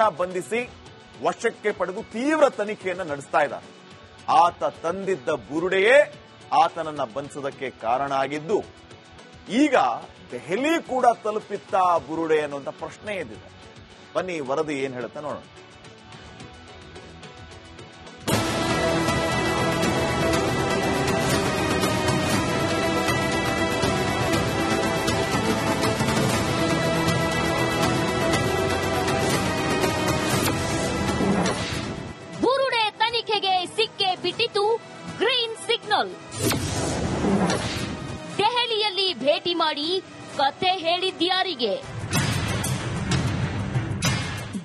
ಚಿನ್ನಯ್ಯನನ್ನ ಬಂಧಿಸಿ ವಶಕ್ಕೆ ಪಡೆದು ತೀವ್ರ ತನಿಖೆಯನ್ನು ನಡೆಸ್ತಾ ಇದ್ದಾರೆ. ಆತ ತಂದಿದ್ದ ಬುರುಡೆಯೇ ಆತನನ್ನ ಬಂಧಿಸೋದಕ್ಕೆ ಕಾರಣ ಆಗಿದ್ದು, ಈಗ ದೆಹಲಿ ಕೂಡ ತಲುಪಿತ್ತ ಬುರುಡೆ ಅನ್ನುವಂಥ ಪ್ರಶ್ನೆ ಎದ್ದಿದೆ. ಬನ್ನಿ ವರದಿ ಏನ್ ಹೇಳುತ್ತೆ ನೋಡೋಣ. ಬುರುಡೆ ತನಿಖೆಗೆ ಸಿಕ್ಕೆ ಬಿಟ್ಟಿತು ಗ್ರೀನ್ ಸಿಗ್ನಲ್. ದೆಹಲಿಯಲ್ಲಿ ಭೇಟಿ ಮಾಡಿ ಕತೆ ಹೇಳಿದ್ಯಾರಿಗೆ?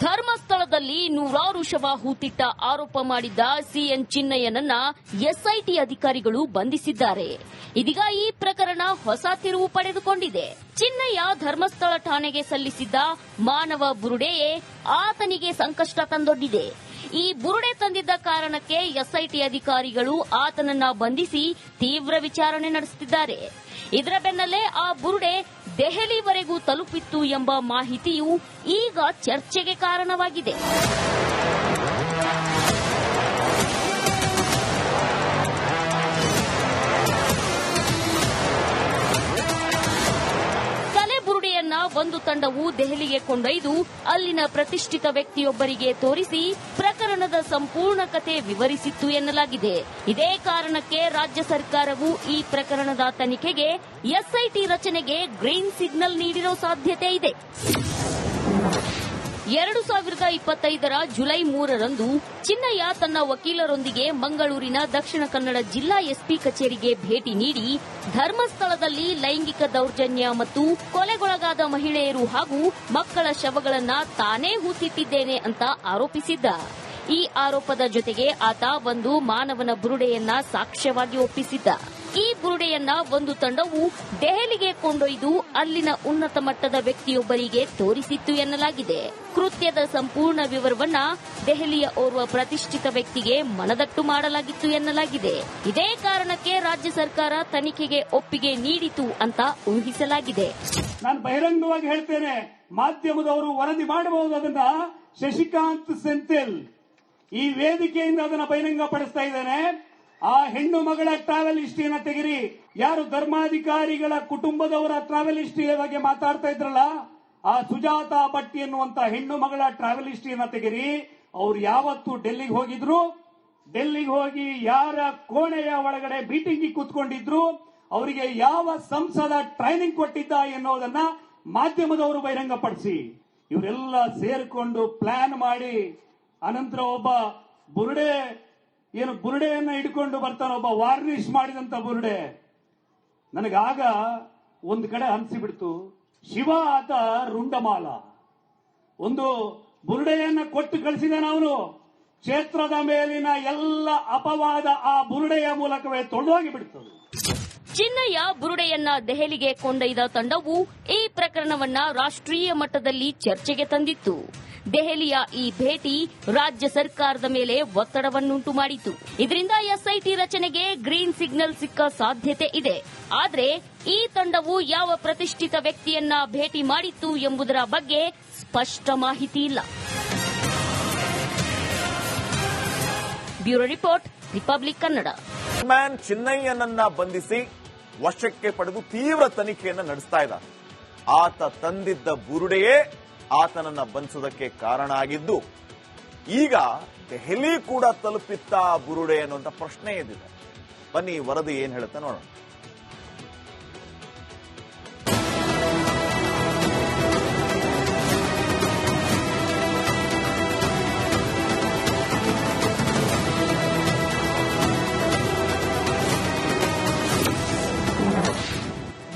ಧರ್ಮಸ್ಥಳದಲ್ಲಿ ನೂರಾರು ಶವ ಹೂತಿಟ್ಟ ಆರೋಪ ಮಾಡಿದ್ದ ಸಿಎನ್ ಚಿನ್ನಯ್ಯನನ್ನ ಎಸ್ಐಟಿ ಅಧಿಕಾರಿಗಳು ಬಂಧಿಸಿದ್ದಾರೆ. ಇದೀಗ ಈ ಪ್ರಕರಣ ಹೊಸ ತಿರುವು ಪಡೆದುಕೊಂಡಿದೆ. ಚಿನ್ನಯ್ಯ ಧರ್ಮಸ್ಥಳ ಠಾಣೆಗೆ ಸಲ್ಲಿಸಿದ್ದ ಮಾನವ ಬುರುಡೆಯೇ ಆತನಿಗೆ ಸಂಕಷ್ಟ ತಂದೊಡ್ಡಿದೆ. ಈ ಬುರುಡೆ ತಂದಿದ್ದ ಕಾರಣಕ್ಕೆ ಎಸ್ಐಟಿ ಅಧಿಕಾರಿಗಳು ಆತನನ್ನ ಬಂಧಿಸಿ ತೀವ್ರ ವಿಚಾರಣೆ ನಡೆಸುತ್ತಿದ್ದಾರೆ. ಇದರ ಬೆನ್ನಲ್ಲೇ ಆ ಬುರುಡೆ ದೆಹಲಿವರೆಗೂ ತಲುಪಿತ್ತು ಎಂಬ ಮಾಹಿತಿಯು ಈಗ ಚರ್ಚೆಗೆ ಕಾರಣವಾಗಿದೆ. ಬುರುಡೆಯನ್ನ ಒಂದು ತಂಡವು ದೆಹಲಿಗೆ ಕೊಂಡೊಯ್ದು ಅಲ್ಲಿನ ಪ್ರತಿಷ್ಠಿತ ವ್ಯಕ್ತಿಯೊಬ್ಬರಿಗೆ ತೋರಿಸಿ ಪ್ರಕರಣದ ಸಂಪೂರ್ಣ ಕತೆ ವಿವರಿಸಿತ್ತು ಎನ್ನಲಾಗಿದೆ. ಇದೇ ಕಾರಣಕ್ಕೆ ರಾಜ್ಯ ಸರ್ಕಾರವು ಈ ಪ್ರಕರಣದ ತನಿಖೆಗೆ ಎಸ್ಐಟಿ ರಚನೆಗೆ ಗ್ರೀನ್ ಸಿಗ್ನಲ್ ನೀಡಿರೋ ಸಾಧ್ಯತೆ ಇದೆ. 2025ರ ಜುಲೈ 3ರಂದು ಚಿನ್ನಯ್ಯ ತನ್ನ ವಕೀಲರೊಂದಿಗೆ ಮಂಗಳೂರಿನ ದಕ್ಷಿಣ ಕನ್ನಡ ಜಿಲ್ಲಾ ಎಸ್ಪಿ ಕಚೇರಿಗೆ ಭೇಟಿ ನೀಡಿ ಧರ್ಮಸ್ಥಳದಲ್ಲಿ ಲೈಂಗಿಕ ದೌರ್ಜನ್ಯ ಮತ್ತು ಕೊಲೆಗೊಳಗಾದ ಮಹಿಳೆಯರು ಹಾಗೂ ಮಕ್ಕಳ ಶವಗಳನ್ನ ತಾನೇ ಹೂತಿಟ್ಟಿದ್ದೇನೆ ಅಂತ ಆರೋಪಿಸಿದ್ದ. ಈ ಆರೋಪದ ಜೊತೆಗೆ ಆತ ಒಂದು ಮಾನವನ ಬುರುಡೆಯನ್ನ ಸಾಕ್ಷ್ಯವಾಗಿ ಒಪ್ಪಿಸಿದ್ದ. ಈ ಬುರುಡೆಯನ್ನ ಒಂದು ತಂಡವು ದೆಹಲಿಗೆ ಕೊಂಡೊಯ್ದು ಅಲ್ಲಿನ ಉನ್ನತ ಮಟ್ಟದ ವ್ಯಕ್ತಿಯೊಬ್ಬರಿಗೆ ತೋರಿಸಿತ್ತು ಎನ್ನಲಾಗಿದೆ. ಕೃತ್ಯದ ಸಂಪೂರ್ಣ ವಿವರವನ್ನ ದೆಹಲಿಯ ಓರ್ವ ಪ್ರತಿಷ್ಠಿತ ವ್ಯಕ್ತಿಗೆ ಮನದಟ್ಟು ಮಾಡಲಾಗಿತ್ತು ಎನ್ನಲಾಗಿದೆ. ಇದೇ ಕಾರಣಕ್ಕೆ ರಾಜ್ಯ ಸರ್ಕಾರ ತನಿಖೆಗೆ ಒಪ್ಪಿಗೆ ನೀಡಿತು ಅಂತ ಊಹಿಸಲಾಗಿದೆ. ನಾನು ಬಹಿರಂಗವಾಗಿ ಹೇಳ್ತೇನೆ, ಮಾಧ್ಯಮದವರು ವರದಿ ಮಾಡಬಹುದು. ಅದನ್ನ ಶಶಿಕಾಂತ್ ಸೆಂಥಿಲ್ ಈ ವೇದಿಕೆಯಿಂದ ಅದನ್ನ ಬಹಿರಂಗಪಡಿಸ್ತಾ ಇದ್ದೇನೆ. ಆ ಹೆಣ್ಣು ಮಗಳ ಟ್ರಾವೆಲ್ ಹಿಸ್ಟ್ರಿಯನ್ನ ತೆಗಿರಿ. ಯಾರು ಧರ್ಮಾಧಿಕಾರಿಗಳ ಕುಟುಂಬದವರ ಟ್ರಾವೆಲ್ ಹಿಸ್ಟ್ರಿ ಬಗ್ಗೆ ಮಾತಾಡ್ತಾ ಇದ್ರಲ್ಲ, ಆ ಸುಜಾತಾ ಭಟ್ ಎನ್ನುವಂತ ಹೆಣ್ಣು ಮಗಳ ಟ್ರಾವೆಲ್ ಹಿಸ್ಟ್ರಿಯನ್ನ ತೆಗಿರಿ. ಅವ್ರು ಯಾವತ್ತು ಡೆಲ್ಲಿಗೆ ಹೋಗಿದ್ರು, ಡೆಲ್ಲಿಗೆ ಹೋಗಿ ಯಾರ ಕೋಣೆಯ ಒಳಗಡೆ ಮೀಟಿಂಗ್ ಕೂತ್ಕೊಂಡಿದ್ರು, ಅವರಿಗೆ ಯಾವ ಸಂಸದ ಟ್ರೈನಿಂಗ್ ಕೊಟ್ಟಿದ್ದ ಎನ್ನುವುದನ್ನ ಮಾಧ್ಯಮದವರು ಬಹಿರಂಗಪಡಿಸಿ. ಇವರೆಲ್ಲ ಸೇರಿಕೊಂಡು ಪ್ಲಾನ್ ಮಾಡಿ ಅನಂತರ ಒಬ್ಬ ಬುರುಡೆಯನ್ನ ಹಿಡ್ಕೊಂಡು ಬರ್ತಾನೆ, ಒಬ್ಬ ವಾರ್ನಿಶ್ ಮಾಡಿದಂತ ಬುರುಡೆ. ನನಗಾಗ ಒಂದು ಕಡೆ ಅನಿಸಿಬಿಡ್ತು, ಶಿವ ಆತ ರುಂಡಮಾಲ. ಒಂದು ಬುರುಡೆಯನ್ನ ಕೊಟ್ಟು ಕಳಿಸಿದಾನ ಅವನು. ಕ್ಷೇತ್ರದ ಮೇಲಿನ ಎಲ್ಲ ಅಪವಾದ ಆ ಬುರುಡೆಯ ಮೂಲಕವೇ ತೊಳೆದೋಗಿ ಬಿಡ್ತದೆ. ಚಿನ್ನಯ್ಯ ಬುರುಡೆಯನ್ನ ದೆಹಲಿಗೆ ಕೊಂಡೊಯ್ದ ತಂಡವು ಈ ಪ್ರಕರಣವನ್ನ ರಾಷ್ಟ್ರೀಯ ಮಟ್ಟದಲ್ಲಿ ಚರ್ಚೆಗೆ ತಂದಿತ್ತು. ದೆಹಲಿಯ ಈ ಭೇಟಿ ರಾಜ್ಯ ಸರ್ಕಾರದ ಮೇಲೆ ಒತ್ತಡವನ್ನುಂಟು ಮಾಡಿತು. ಇದರಿಂದ ಎಸ್ಐಟಿ ರಚನೆಗೆ ಗ್ರೀನ್ ಸಿಗ್ನಲ್ ಸಿಕ್ಕ ಸಾಧ್ಯತೆ ಇದೆ. ಆದರೆ ಈ ತಂಡವು ಯಾವ ಪ್ರತಿಷ್ಠಿತ ವ್ಯಕ್ತಿಯನ್ನ ಭೇಟಿ ಮಾಡಿತ್ತು ಎಂಬುದರ ಬಗ್ಗೆ ಸ್ಪಷ್ಟ ಮಾಹಿತಿ ಇಲ್ಲ. Bureau report, republic Kannada. ಚಿನ್ನಯ್ಯನನ್ನ ಬಂಧಿಸಿ ವಶಕ್ಕೆ ಪಡೆದು ತೀವ್ರ ತನಿಖೆಯನ್ನು ನಡೆಸ್ತಾ ಇದ್ದಾರೆ. ಆತ ತಂದಿದ್ದ ಬುರುಡೆಯೇ ಆತನನ್ನ ಬಂಧಿಸೋದಕ್ಕೆ ಕಾರಣ ಆಗಿದ್ದು, ಈಗ ದೆಹಲಿ ಕೂಡ ತಲುಪಿತ್ತ ಬುರುಡೆ ಅನ್ನುವಂಥ ಪ್ರಶ್ನೆ ಎದ್ದಿದೆ. ಬನ್ನಿ ವರದಿ ಏನ್ ಹೇಳುತ್ತೆ ನೋಡೋಣ.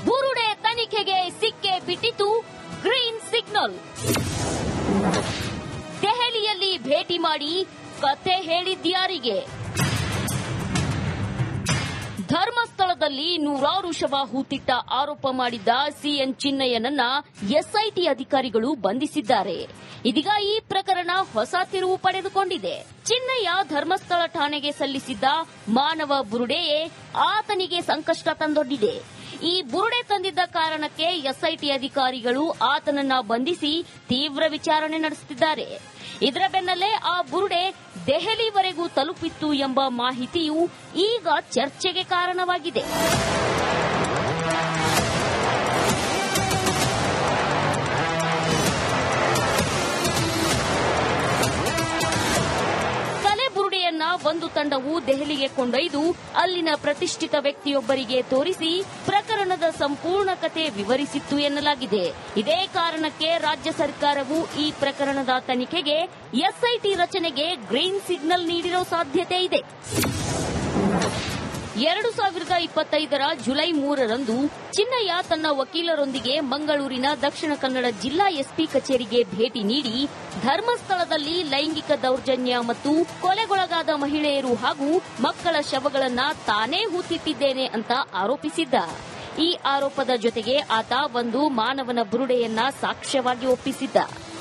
ಬುರುಡೆ ತನಿಖೆಗೆ ಸಿಕ್ಕೆ ಬಿಟ್ಟಿತು ಗ್ರೀನ್ ಸಿಗ್ನಲ್. ದೆಹಲಿಯಲ್ಲಿ ಭೇಟಿ ಮಾಡಿ ಕತೆ ಹೇಳಿದ್ಯಾರಿಗೆ? ಧರ್ಮಸ್ಥಳದಲ್ಲಿ ನೂರಾರು ಶವ ಹೂತಿಟ್ಟ ಆರೋಪ ಮಾಡಿದ್ದ ಸಿಎನ್ ಚಿನ್ನಯ್ಯನನ್ನ ಎಸ್ಐಟಿ ಅಧಿಕಾರಿಗಳು ಬಂಧಿಸಿದ್ದಾರೆ. ಇದೀಗ ಈ ಪ್ರಕರಣ ಹೊಸ ತಿರುವು ಪಡೆದುಕೊಂಡಿದೆ. ಚಿನ್ನಯ್ಯ ಧರ್ಮಸ್ಥಳ ಠಾಣೆಗೆ ಸಲ್ಲಿಸಿದ್ದ ಮಾನವ ಬುರುಡೆಯೇ ಆತನಿಗೆ ಸಂಕಷ್ಟ ತಂದೊಡ್ಡಿದೆ. ಈ ಬುರುಡೆ ತಂದಿದ್ದ ಕಾರಣಕ್ಕೆ ಎಸ್ಐಟಿ ಅಧಿಕಾರಿಗಳು ಆತನನ್ನ ಬಂಧಿಸಿ ತೀವ್ರ ವಿಚಾರಣೆ ನಡೆಸುತ್ತಿದ್ದಾರೆ. ಇದರ ಬೆನ್ನಲ್ಲೇ ಆ ಬುರುಡೆ ದೆಹಲಿವರೆಗೂ ತಲುಪಿತ್ತು ಎಂಬ ಮಾಹಿತಿಯು ಈಗ ಚರ್ಚೆಗೆ ಕಾರಣವಾಗಿದೆ. ಒಂದು ತಂಡವು ದೆಹಲಿಗೆ ಕೊಂಡೊಯ್ದು ಅಲ್ಲಿನ ಪ್ರತಿಷ್ಠಿತ ವ್ಯಕ್ತಿಯೊಬ್ಬರಿಗೆ ತೋರಿಸಿ ಪ್ರಕರಣದ ಸಂಪೂರ್ಣ ಕತೆ ವಿವರಿಸಿತ್ತು ಎನ್ನಲಾಗಿದೆ. ಇದೇ ಕಾರಣಕ್ಕೆ ರಾಜ್ಯ ಸರ್ಕಾರವು ಈ ಪ್ರಕರಣದ ತನಿಖೆಗೆ ಎಸ್ಐಟಿ ರಚನೆಗೆ ಗ್ರೀನ್ ಸಿಗ್ನಲ್ ನೀಡಿರೋ ಸಾಧ್ಯತೆ ಇದೆ. 2025 ಜುಲೈ 3ರಂದು ಚಿನ್ನಯ್ಯ ತನ್ನ ವಕೀಲರೊಂದಿಗೆ ಮಂಗಳೂರಿನ ದಕ್ಷಿಣ ಕನ್ನಡ ಜಿಲ್ಲಾ ಎಸ್ಪಿ ಕಚೇರಿಗೆ ಭೇಟಿ ನೀಡಿ ಧರ್ಮಸ್ಥಳದಲ್ಲಿ ಲೈಂಗಿಕ ದೌರ್ಜನ್ಯ ಮತ್ತು ಕೊಲೆಗೊಳಗಾದ ಮಹಿಳೆಯರು ಹಾಗೂ ಮಕ್ಕಳ ಶವಗಳನ್ನು ತಾನೇ ಹೂತಿಟ್ಟಿದ್ದೇನೆ ಅಂತ ಆರೋಪಿಸಿದ್ದ. ಈ ಆರೋಪದ ಜೊತೆಗೆ ಆತ ಒಂದು ಮಾನವನ ಬುರುಡೆಯನ್ನ ಸಾಕ್ಷ್ಯವಾಗಿ ಒಪ್ಪಿಸಿದ್ದ.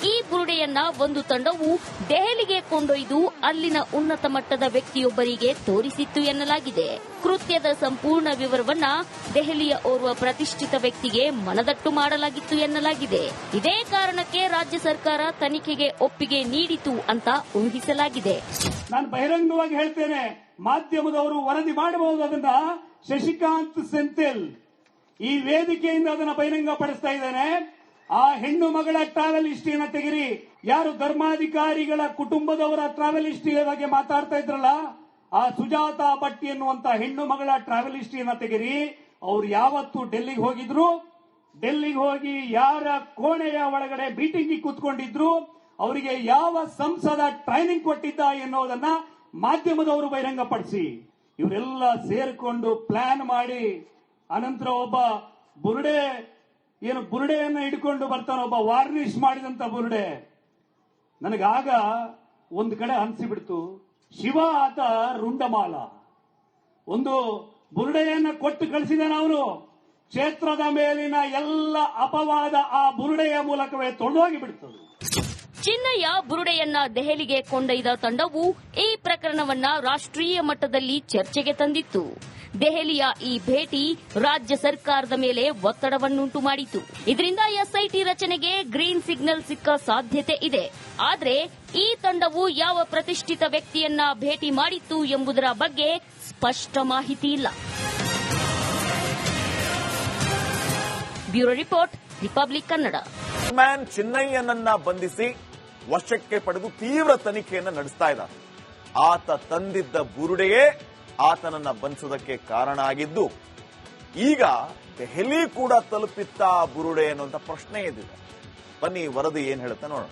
ಈ ಬುರುಡೆಯನ್ನ ಒಂದು ತಂಡವು ದೆಹಲಿಗೆ ಕೊಂಡೊಯ್ದು ಅಲ್ಲಿನ ಉನ್ನತ ಮಟ್ಟದ ವ್ಯಕ್ತಿಯೊಬ್ಬರಿಗೆ ತೋರಿಸಿತ್ತು ಎನ್ನಲಾಗಿದೆ. ಕೃತ್ಯದ ಸಂಪೂರ್ಣ ವಿವರವನ್ನ ದೆಹಲಿಯ ಓರ್ವ ಪ್ರತಿಷ್ಠಿತ ವ್ಯಕ್ತಿಗೆ ಮನದಟ್ಟು ಮಾಡಲಾಗಿತ್ತು ಎನ್ನಲಾಗಿದೆ. ಇದೇ ಕಾರಣಕ್ಕೆ ರಾಜ್ಯ ಸರ್ಕಾರ ತನಿಖೆಗೆ ಒಪ್ಪಿಗೆ ನೀಡಿತು ಅಂತ ಊಹಿಸಲಾಗಿದೆ. ನಾನು ಬಹಿರಂಗವಾಗಿ ಹೇಳ್ತೇನೆ, ಮಾಧ್ಯಮದವರು ವರದಿ ಮಾಡಬಹುದು. ಅದನ್ನ ಶಶಿಕಾಂತ್ ಸೆಂಥಿಲ್ ಈ ವೇದಿಕೆಯಿಂದ ಅದನ್ನ ಬಹಿರಂಗಪಡಿಸ್ತಾ ಇದ್ದೇನೆ. ಆ ಹೆಣ್ಣು ಮಗಳ ಟ್ರಾವೆಲ್ ಹಿಸ್ಟ್ರಿಯನ್ನ ತೆಗಿರಿ. ಯಾರು ಧರ್ಮಾಧಿಕಾರಿಗಳ ಕುಟುಂಬದವರ ಟ್ರಾವೆಲ್ ಹಿಸ್ಟ್ರಿ ಬಗ್ಗೆ ಮಾತಾಡ್ತಾ ಇದ್ರಲ್ಲ, ಆ ಸುಜಾತಾ ಭಟ್ ಎನ್ನುವಂತ ಹೆಣ್ಣು ಮಗಳ ಟ್ರಾವೆಲ್ ಹಿಸ್ಟ್ರಿಯನ್ನ ತೆಗಿರಿ. ಅವ್ರು ಯಾವತ್ತು ಡೆಲ್ಲಿಗೆ ಹೋಗಿದ್ರು, ಡೆಲ್ಲಿಗೆ ಹೋಗಿ ಯಾರ ಕೋಣೆಯ ಒಳಗಡೆ ಮೀಟಿಂಗ್ ಕೂತ್ಕೊಂಡಿದ್ರು, ಅವರಿಗೆ ಯಾವ ಸಂಸದ ಟ್ರೈನಿಂಗ್ ಕೊಟ್ಟಿದ್ದ ಎನ್ನುವುದನ್ನ ಮಾಧ್ಯಮದವರು ಬಹಿರಂಗಪಡಿಸಿ. ಇವರೆಲ್ಲ ಸೇರಿಕೊಂಡು ಪ್ಲಾನ್ ಮಾಡಿ ಅನಂತರ ಒಬ್ಬ ಬುರುಡೆಯನ್ನ ಹಿಡ್ಕೊಂಡು ಬರ್ತಾನೆ, ಒಬ್ಬ ವಾರ್ನಿಷ್ ಮಾಡಿದಂತ ಬುರುಡೆ. ನನಗಾಗ ಒಂದು ಕಡೆ ಅನಿಸಿಬಿಡ್ತು, ಶಿವ ಆತ ರುಂಡಮಾಲ. ಒಂದು ಬುರುಡೆಯನ್ನ ಕೊಟ್ಟು ಕಳಿಸಿದಾನ ಅವನು. ಕ್ಷೇತ್ರದ ಮೇಲಿನ ಎಲ್ಲ ಅಪವಾದ ಆ ಬುರುಡೆಯ ಮೂಲಕವೇ ತೊಳೆದೋಗಿ ಬಿಡ್ತದೆ. ಚಿನ್ನಯ್ಯ ಬುರುಡೆಯನ್ನ ದೆಹಲಿಗೆ ಕೊಂಡೊಯ್ದ ತಂಡವು ಈ ಪ್ರಕರಣವನ್ನ ರಾಷ್ಟ್ರೀಯ ಮಟ್ಟದಲ್ಲಿ ಚರ್ಚೆಗೆ ತಂದಿತ್ತು. ದೆಹಲಿಯ ಈ ಭೇಟಿ ರಾಜ್ಯ ಸರ್ಕಾರದ ಮೇಲೆ ಒತ್ತಡವನ್ನುಂಟು ಮಾಡಿತು. ಇದರಿಂದ ಎಸ್ಐಟಿ ರಚನೆಗೆ ಗ್ರೀನ್ ಸಿಗ್ನಲ್ ಸಿಕ್ಕ ಸಾಧ್ಯತೆ ಇದೆ. ಆದರೆ ಈ ತಂಡವು ಯಾವ ಪ್ರತಿಷ್ಠಿತ ವ್ಯಕ್ತಿಯನ್ನ ಭೇಟಿ ಮಾಡಿತ್ತು ಎಂಬುದರ ಬಗ್ಗೆ ಸ್ಪಷ್ಟ ಮಾಹಿತಿ ಇಲ್ಲ. Bureau report, republic Kannada. Man ಚಿನ್ನಯ್ಯನನ್ನ ಬಂಧಿಸಿ ವಶಕ್ಕೆ ಪಡೆದು ತೀವ್ರ ತನಿಖೆಯನ್ನು ನಡೆಸ್ತಾ ಇದ್ದಾರೆ. ಆತ ತಂದಿದ್ದ ಬುರುಡೆಯೇ ಆತನನ್ನ ಬಂಧಿಸೋದಕ್ಕೆ ಕಾರಣ ಆಗಿದ್ದು, ಈಗ ದೆಹಲಿ ಕೂಡ ತಲುಪಿತ್ತ ಬುರುಡೆ ಅನ್ನುವಂಥ ಪ್ರಶ್ನೆ ಎದ್ದಿದೆ. ಬನ್ನಿ ವರದಿ ಏನ್ ಹೇಳುತ್ತೆ ನೋಡೋಣ.